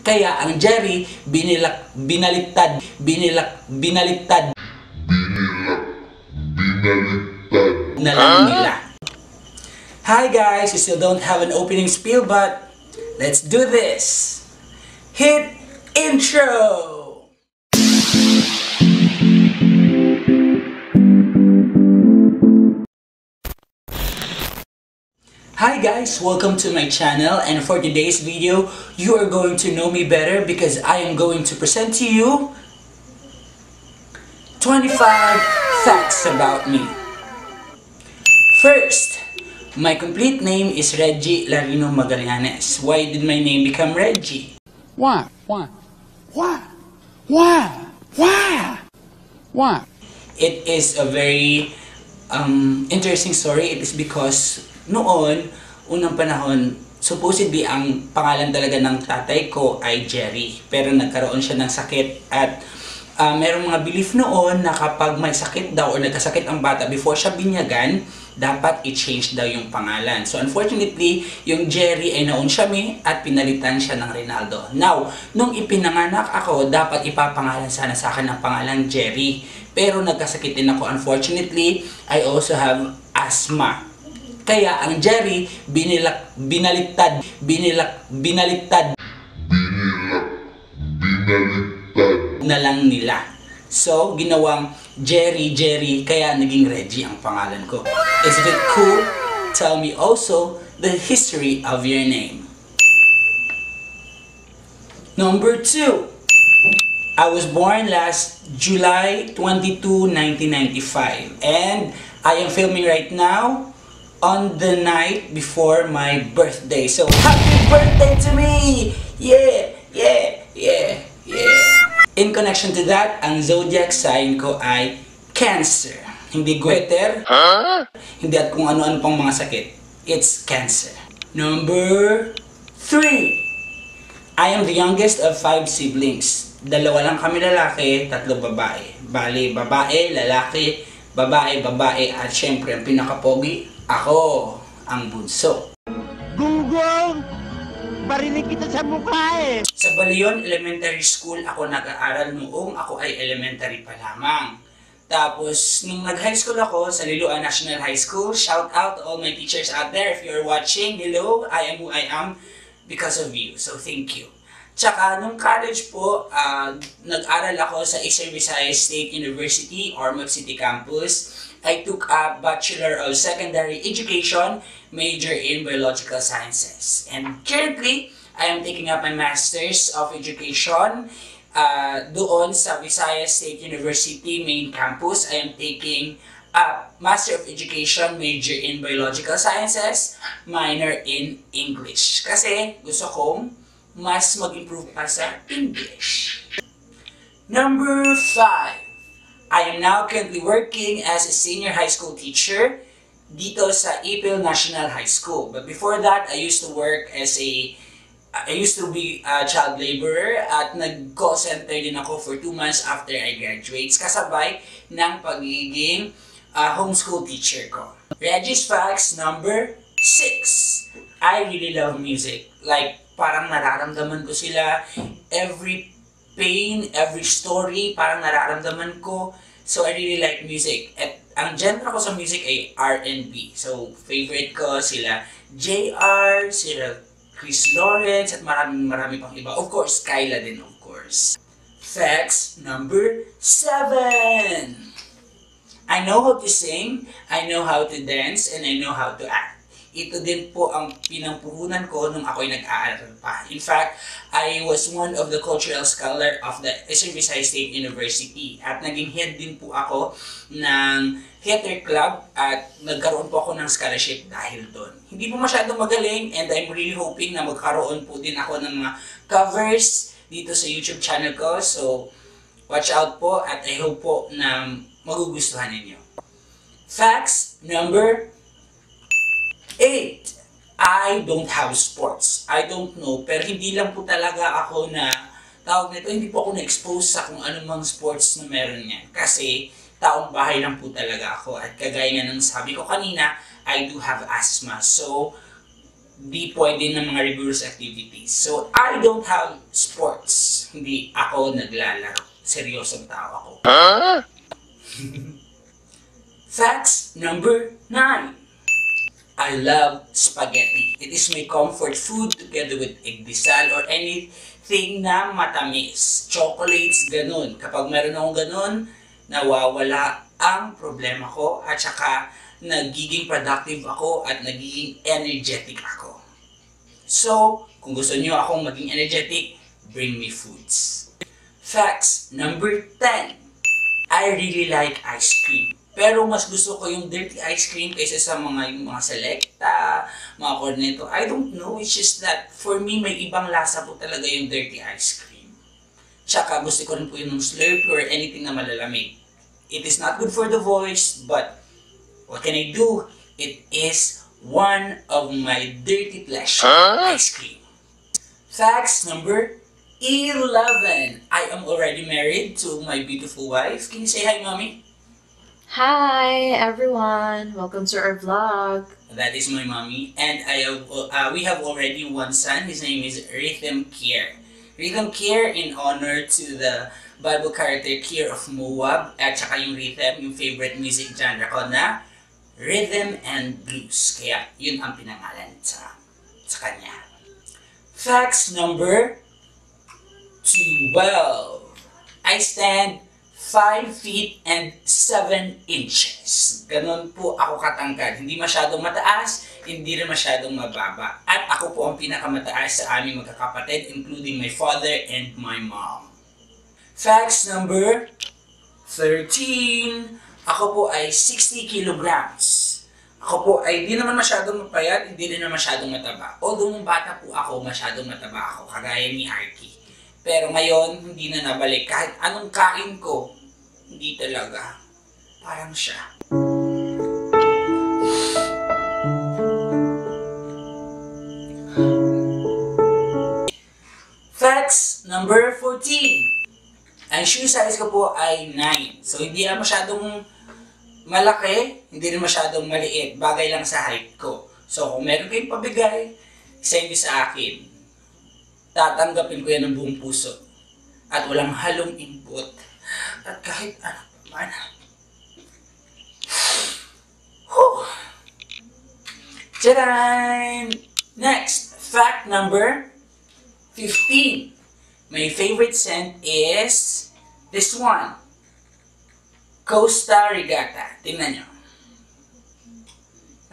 Kaya ang Jerry, binaliktad na lang nila. Hi guys, we still don't have an opening spiel, but let's do this. Hit intro! Hi guys, welcome to my channel, and for today's video, you are going to know me better because I am going to present to you 25 facts about me. First, my complete name is Reggie Larino Magallanes. Why did my name become Reggie? Why? It is a very interesting story. It is because noon, unang panahon, supposedly ang pangalan talaga ng tatay ko ay Jerry. Pero nagkaroon siya ng sakit at merong mga belief noon na kapag may sakit daw or nagkasakit ang bata before siya binyagan, dapat i-change daw yung pangalan. So unfortunately, yung Jerry ay naunsyami at pinalitan siya ng Rinaldo. Now, nung ipinanganak ako, dapat ipapangalan sana sa akin ng pangalan Jerry. Pero nagkasakit din ako. Unfortunately, I also have asthma. Kaya ang Jerry, binaliktad na lang nila. So, ginawang Jerry, kaya naging Reggie ang pangalan ko. Isn't it cool? Tell me also the history of your name. Number 2. I was born last July 22, 1995. And I am filming right now on the night before my birthday. So, happy birthday to me! Yeah! In connection to that, ang zodiac sign ko ay Cancer. Hindi Goiter, hindi at kung ano-ano pang mga sakit. It's Cancer. Number 3. I am the youngest of 5 siblings. 2 lang kami lalaki, 3 babae. Bali, babae, lalaki, babae, at syempre ang pinakapogi, ako ang bunso. Gunggong! Barinig kita sa mukha eh! Sa Balion Elementary School ako nag-aaral noong ako ay elementary pa lamang. Tapos, nung nag-high school ako sa Liloan National High School, shout out to all my teachers out there. If you're watching, hello, I am who I am because of you. So, thank you. Tsaka, nung college po, nag-aral ako sa Eastern Visayas State University, Ormoc City Campus. I took a Bachelor of Secondary Education, major in Biological Sciences. And currently, I am taking up my Masters of Education doon sa Visayas State University main campus. I am taking a Master of Education, major in Biological Sciences, minor in English. Kasi gusto kong mas mag-improve pa sa English. Number 5. I am now currently working as a senior high school teacher dito sa Ipil National High School. But before that, I used to be a child laborer at nag-call center din ako for 2 months after I graduate. Kasabay ng pagiging homeschool teacher ko. Reggie's Facts number 6. I really love music. Like, parang nararamdaman ko sila. Every pain, every story, parang nararamdaman ko. So, I really like music. At ang genre ko sa music ay R&B. So, favorite ko sila JR, sila Chris Lawrence, at marami pang iba. Of course, Kyla din, of course. Facts number 7. I know how to sing, I know how to dance, and I know how to act. Ito din po ang pinampuhunan ko nung ako'y nag-aaral pa. In fact, I was one of the cultural scholar of the Eastern Visayas State University. At naging head din po ako ng theater club at nagkaroon po ako ng scholarship dahil doon. Hindi po masyadong magaling, and I'm really hoping na magkaroon po din ako ng mga covers dito sa YouTube channel ko. So, watch out po at I hope po na magugustuhan ninyo. Facts number 8. I don't have sports. I don't know. Pero hindi lang po talaga ako na tawag nito, hindi po ako na-expose sa kung anumang sports na meron yan. Kasi taong bahay lang po talaga ako. At kagaya nga ng sabi ko kanina, I do have asthma. So, di pwede ng mga rigorous activities. So, I don't have sports. Hindi ako naglalaro. Seryosong tao ako. Facts number 9. I love spaghetti. It is my comfort food together with egdisal or anything na matamis. Chocolates, ganun. Kapag meron akong ganun, nawawala ang problema ko at saka nagiging productive ako at nagiging energetic ako. So, kung gusto niyo akong maging energetic, bring me foods. Facts number 10. I really like ice cream. Pero mas gusto ko yung dirty ice cream kaysa sa yung mga selecta, mga cornetto. I don't know, it's just that for me may ibang lasa po talaga yung dirty ice cream. Tsaka gusto ko rin po yung Slurpee or anything na malalamig. It is not good for the voice, but what can I do? It is one of my dirty pleasure, ice cream. Facts number 11. I am already married to my beautiful wife. Can you say hi, mommy? Hi everyone, welcome to our vlog. That is my mommy, and we have already one son. His name is Rhythm Kier. Rhythm Kier in honor to the Bible character Kier of Moab, at saka yung rhythm, yung favorite music genre ko na rhythm and blues. Kaya yun ang pinangalan sa kanya. Facts number 12. I stand 5 feet and 7 inches. Ganon po ako katangkad. Hindi masyadong mataas, hindi rin masyadong mababa. At ako po ang pinakamataas sa aming magkakapatid, including my father and my mom. Facts number 13. Ako po ay 60 kilograms. Ako po ay hindi naman masyadong mapayat, hindi rin naman masyadong mataba. Although nung bata po ako, masyadong mataba ako, kagaya ni Arky. Pero ngayon, hindi na nabalik. Kahit anong kain ko, hindi talaga. Parang siya. Facts number 14. Ang shoe size ko po ay 9. So, hindi na masyadong malaki, hindi rin masyadong maliit. Bagay lang sa height ko. So, kung meron kayong pabigay, send nyo sa akin. Tatanggapin ko yan ng buong puso. At walang halong input. At kahit ano pa man. Tadaan! Next, fact number 15. My favorite scent is this one. Costa Rigata. Tingnan nyo.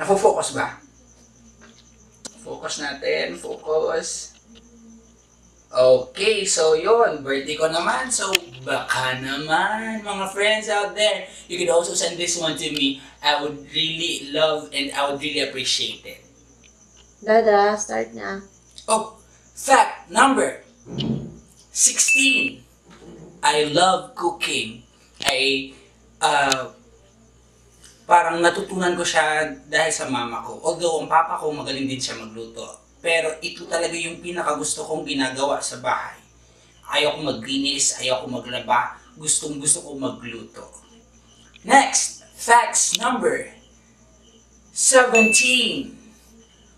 Nafo-focus ba? Focus natin. Focus. Okay, so yun, birthday ko naman. So, baka naman, mga friends out there, you could also send this one to me. I would really love and I would really appreciate it. Dada, start na. Oh, fact number 16. I love cooking. Parang natutunan ko siya dahil sa mama ko. Although, ang papa ko magaling din siya magluto. Pero ito talaga yung pinakagusto kong ginagawa sa bahay. Ayaw ko maglinis, ayaw ko maglaba, gustong-gusto ko magluto. Next, facts number 17.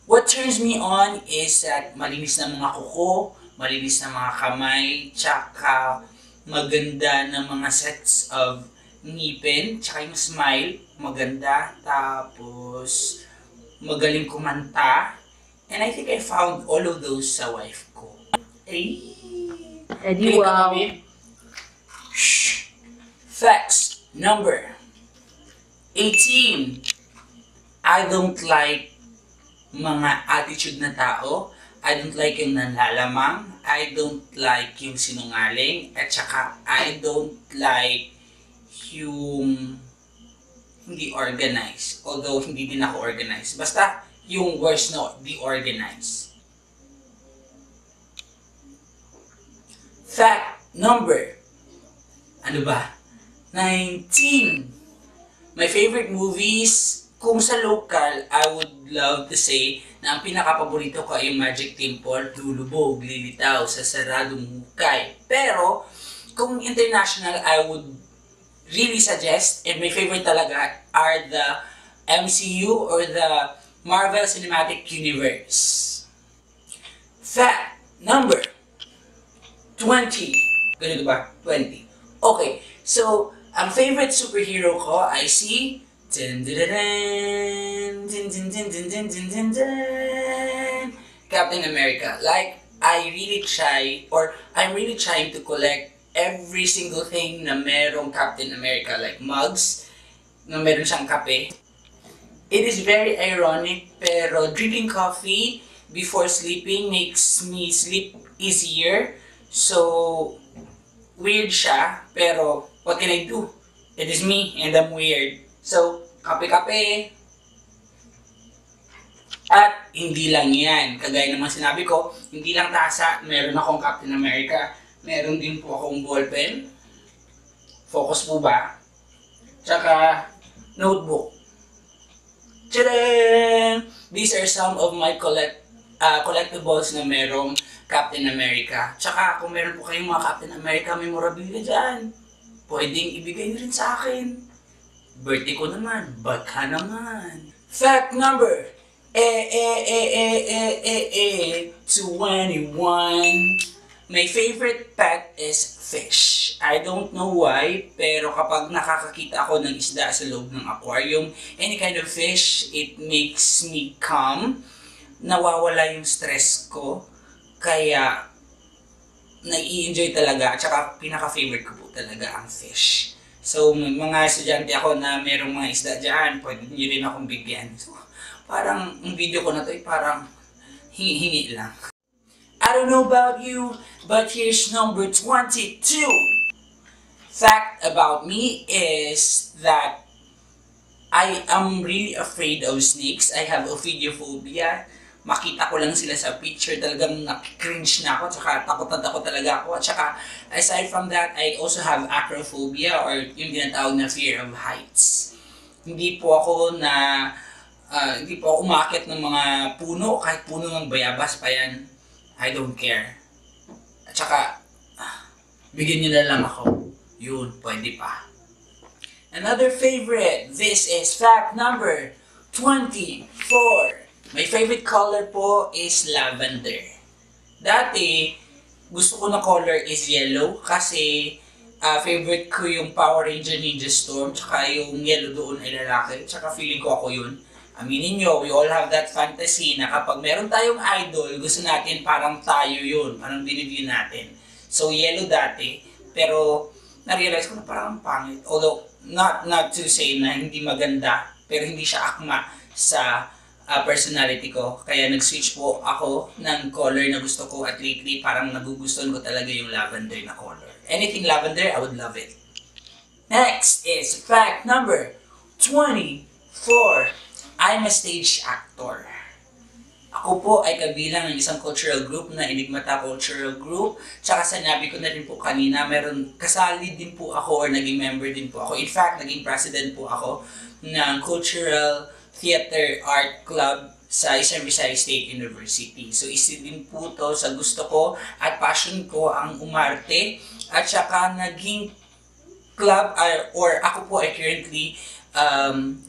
What turns me on is that malinis na mga kuko, malinis na mga kamay, tsaka maganda na mga sets of ngipin, tsaka yung smile, maganda, tapos magaling kumanta. And I think I found all of those sa wife ko. Eddie, wow. Shh. Facts number 18. I don't like mga attitude na tao. I don't like yung nanlalamang. I don't like yung sinungaling. At saka, I don't like yung hindi organized. Although, hindi din ako organized. Basta, yung words na di organized. Fact number, 19. My favorite movies, kung sa local, I would love to say na ang pinaka-paborito ko ay yung Magic Temple, Lulubog, Lilitaw, sa Saradong Hukay. Pero, kung international, I would really suggest, and my favorite talaga are the MCU or the Marvel Cinematic Universe. Fact number 20. Ganito ba? 20. Okay, so, ang favorite superhero ko ay si Captain America. Like, I'm really trying to collect every single thing na merong Captain America. Like mugs, na meron siyang kape. It is very ironic, pero drinking coffee before sleeping makes me sleep easier. So, weird siya, pero what can I do? It is me, and I'm weird. So, kape-kape. At hindi lang yan. Kagaya naman sinabi ko, hindi lang tasa, meron akong Captain America. Meron din po akong ballpen. Focus po ba? Tsaka, notebook. Tadaan! These are some of my collectibles na merong Captain America. Tsaka, kung meron po kayong mga Captain America memorabilia dyan, pwedeng ibigay nyo rin sa akin. Birthday ko naman, baka naman. Fact number 21. My favorite pet is fish. I don't know why, pero kapag nakakakita ako ng isda sa loob ng aquarium, any kind of fish, it makes me calm. Nawawala yung stress ko. Kaya, nai-enjoy talaga. At saka, pinaka-favorite ko po talaga ang fish. So, mga estudyante ako na merong mga isda dyan, pwede nyo rin akong bigyan. So, parang, ang video ko na to ay parang hingi-hingi lang. I don't know about you, but here's number 22. Fact about me is that I am really afraid of snakes. I have ophidiophobia. Makita ko lang sila sa picture, talagang nakikringe na ako, tsaka takot na takot talaga ako. At saka, aside from that, I also have acrophobia or yung tinatawag na fear of heights. Hindi po ako umakyat ng mga puno, kahit puno ng bayabas pa yan. I don't care. At saka, bigyan nyo na lang ako. Yun, pwede pa. Another favorite, this is fact number 24. My favorite color po is lavender. Dati, gusto ko na color is yellow kasi favorite ko yung Power Ranger Ninja Storm, tsaka yung yellow doon ay lalaki, tsaka feeling ko ako yun. Aminin nyo, we all have that fantasy na kapag meron tayong idol, gusto natin parang tayo yun, parang biniview natin. So, yellow dati, pero na-realize ko na parang pangit. Although, not to say na hindi maganda, pero hindi siya akma sa personality ko. Kaya nag-switch po ako ng color na gusto ko at lately parang nagugustuhan ko talaga yung lavender na color. Anything lavender, I would love it. Next is fact number 24. I'm a stage actor. Ako po ay kabilang ng isang cultural group na Enigmata Cultural Group. Tsaka sinabi ko na rin po kanina, kasali din po ako or naging member din po ako. In fact, naging president po ako ng Cultural Theater Art Club sa Eastern Visayas State University. So, isa din po to sa gusto ko at passion ko ang umarte. At saka naging club or ako po ay currently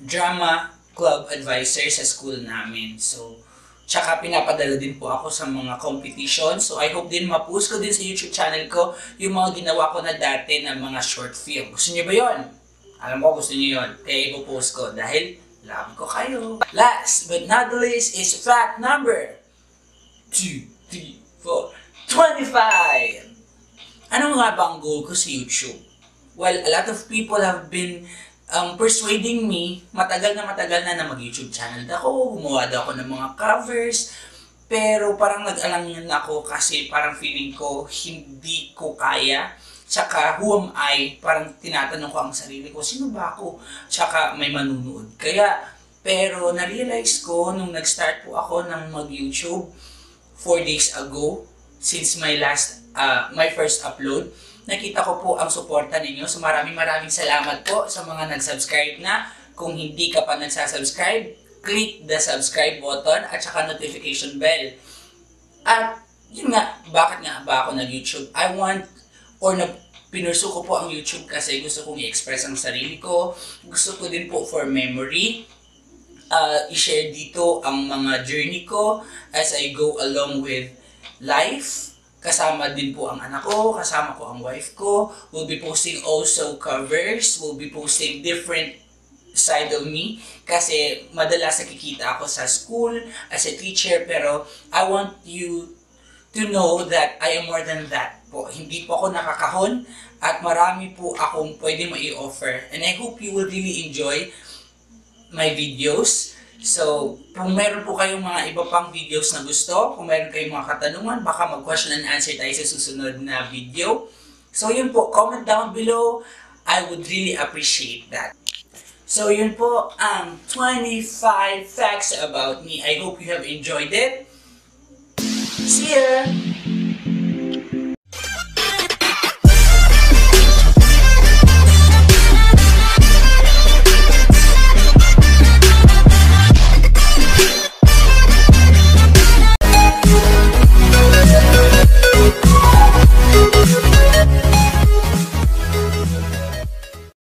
drama club advisor sa school namin. So, tsaka pinapadala din po ako sa mga competition. So, I hope din ma-post ko din sa YouTube channel ko yung mga ginawa ko na dati na mga short film. Gusto niyo ba yun? Alam ko gusto niyo yun. Kaya ipopost ko dahil love ko kayo. Last but not the least is fact number 25. Ano nga ba ang goal ko sa YouTube? Well, a lot of people have been persuading me, matagal na mag-YouTube channel ako, gumawa daw ako ng mga covers, pero parang nag-alangan ako kasi parang feeling ko hindi ko kaya. Tsaka, who am I? Parang tinatanong ko ang sarili ko, sino ba ako? Tsaka, may manunood. Pero na-realize ko nung nag-start po ako ng mag-YouTube 4 days ago, since my first upload, nakita ko po ang suporta ninyo. So maraming salamat po sa mga nag-subscribe na. Kung hindi ka pa nagsasubscribe, click the subscribe button at saka notification bell. At yun nga, bakit nga ba ako nag-YouTube? Pinursu ko po ang YouTube kasi gusto kong i-express ang sarili ko. Gusto ko din po for memory. i-share dito ang mga journey ko as I go along with life. Kasama din po ang anak ko, kasama ko ang wife ko. We'll be posting also covers, we'll be posting different side of me kasi madalas nakikita ako sa school as a teacher, pero I want you to know that I am more than that po. Hindi po ako nakakahon at marami po akong pwede mai-offer, and I hope you will really enjoy my videos. So, kung meron po kayong mga iba pang videos na gusto, kung meron kayong mga katanungan, baka mag-question and answer tayo sa susunod na video. So, yun po, comment down below. I would really appreciate that. So, yun po ang 25 facts about me. I hope you have enjoyed it. See ya!